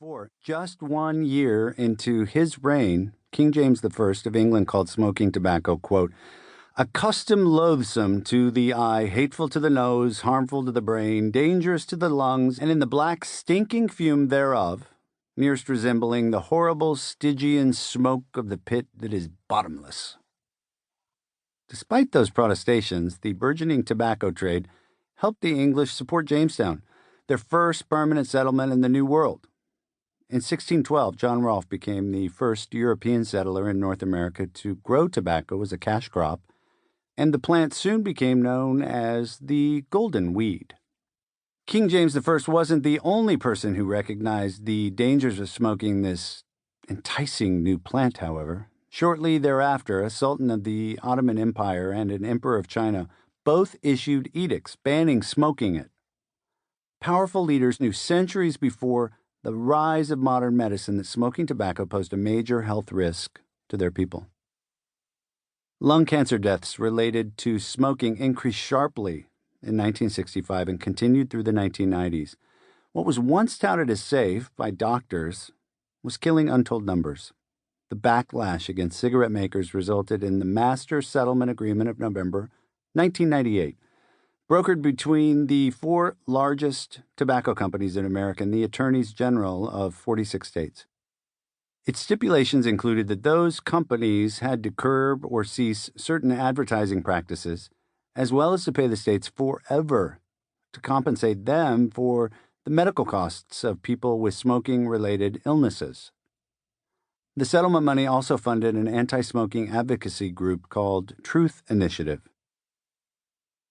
before, just 1 year into his reign, King James I of England called smoking tobacco, quote, "a custom loathsome to the eye, hateful to the nose, harmful to the brain, dangerous to the lungs, and in the black stinking fume thereof, nearest resembling the horrible Stygian smoke of the pit that is bottomless." Despite those protestations, the burgeoning tobacco trade helped the English support Jamestown, their first permanent settlement in the New World. In 1612, John Rolfe became the first European settler in North America to grow tobacco as a cash crop, and the plant soon became known as the golden weed. King James I wasn't the only person who recognized the dangers of smoking this enticing new plant, however. Shortly thereafter, a sultan of the Ottoman Empire and an emperor of China both issued edicts banning smoking it. Powerful leaders knew centuries before the rise of modern medicine that smoking tobacco posed a major health risk to their people. Lung cancer deaths related to smoking increased sharply in 1965 and continued through the 1990s. What was once touted as safe by doctors was killing untold numbers. The backlash against cigarette makers resulted in the Master Settlement Agreement of November 1998, brokered between the 4 largest tobacco companies in America and the attorneys general of 46 states. Its stipulations included that those companies had to curb or cease certain advertising practices, as well as to pay the states forever to compensate them for the medical costs of people with smoking-related illnesses. The settlement money also funded an anti-smoking advocacy group called Truth Initiative.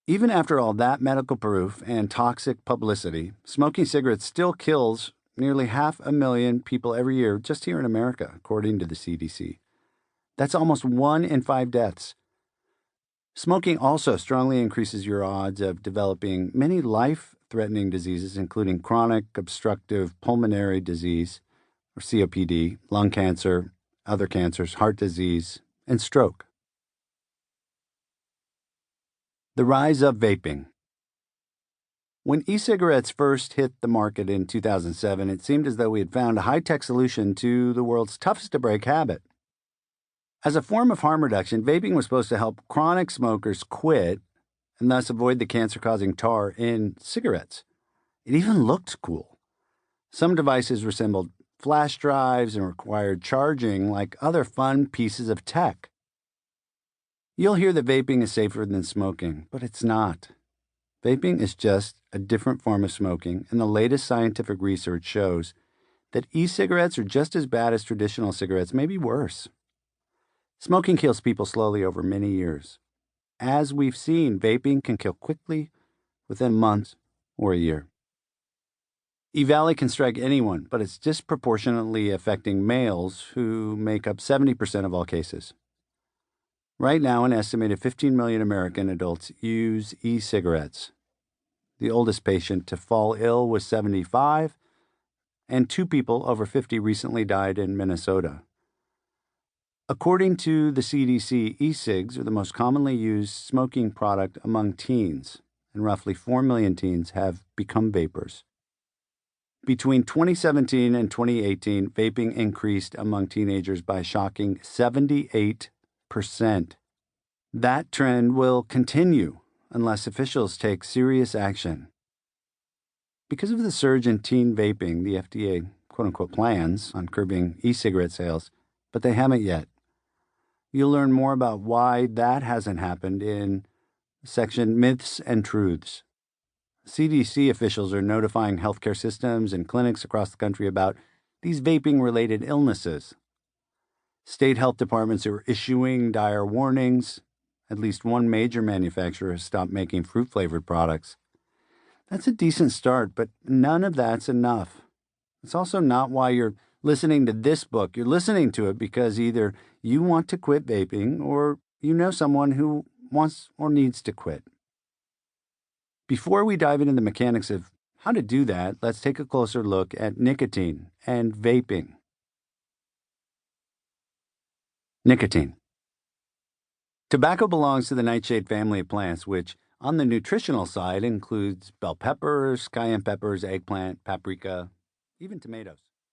Even after all that medical proof and toxic publicity, smoking cigarettes still kills nearly 500,000 people every year just here in America, according to the CDC. That's almost 1 in 5 deaths. Smoking also strongly increases your odds of developing many life-threatening diseases, including chronic obstructive pulmonary disease, or COPD, lung cancer, other cancers, heart disease, and stroke. The rise of vaping. When e-cigarettes first hit the market in 2007, it seemed as though we had found a high-tech solution to the world's toughest-to-break habit. As a form of harm reduction, vaping was supposed to help chronic smokers quit and thus avoid the cancer-causing tar in cigarettes. It even looked cool. Some devices resembled flash drives and required charging like other fun pieces of tech. You'll hear that vaping is safer than smoking, but it's not. Vaping is just a different form of smoking, and the latest scientific research shows that e-cigarettes are just as bad as traditional cigarettes, maybe worse. Smoking kills people slowly over many years. As we've seen, vaping can kill quickly within months or a year. E-Valley can strike anyone, but it's disproportionately affecting males who make up 70% of all cases. Right now, an estimated 15 million American adults use e-cigarettes. The oldest patient to fall ill was 75, and 2 people over 50 recently died in Minnesota. According to the CDC, e-cigs are the most commonly used smoking product among teens, and roughly 4 million teens have become vapers. Between 2017 and 2018, vaping increased among teenagers by a shocking 78%. That trend will continue unless officials take serious action. Because of the surge in teen vaping, the FDA, quote-unquote, plans on curbing e-cigarette sales, but they haven't yet. You'll learn more about why that hasn't happened in section Myths and Truths. CDC officials are notifying healthcare systems and clinics across the country about these vaping-related illnesses. State health departments are issuing dire warnings. At least one major manufacturer has stopped making fruit-flavored products. That's a decent start, but none of that's enough. It's also not why you're listening to this book. You're listening to it because either you want to quit vaping or you know someone who wants or needs to quit. Before we dive into the mechanics of how to do that, let's take a closer look at nicotine and vaping. Nicotine. Tobacco belongs to the nightshade family of plants, which, on the nutritional side, includes bell peppers, cayenne peppers, eggplant, paprika, even tomatoes.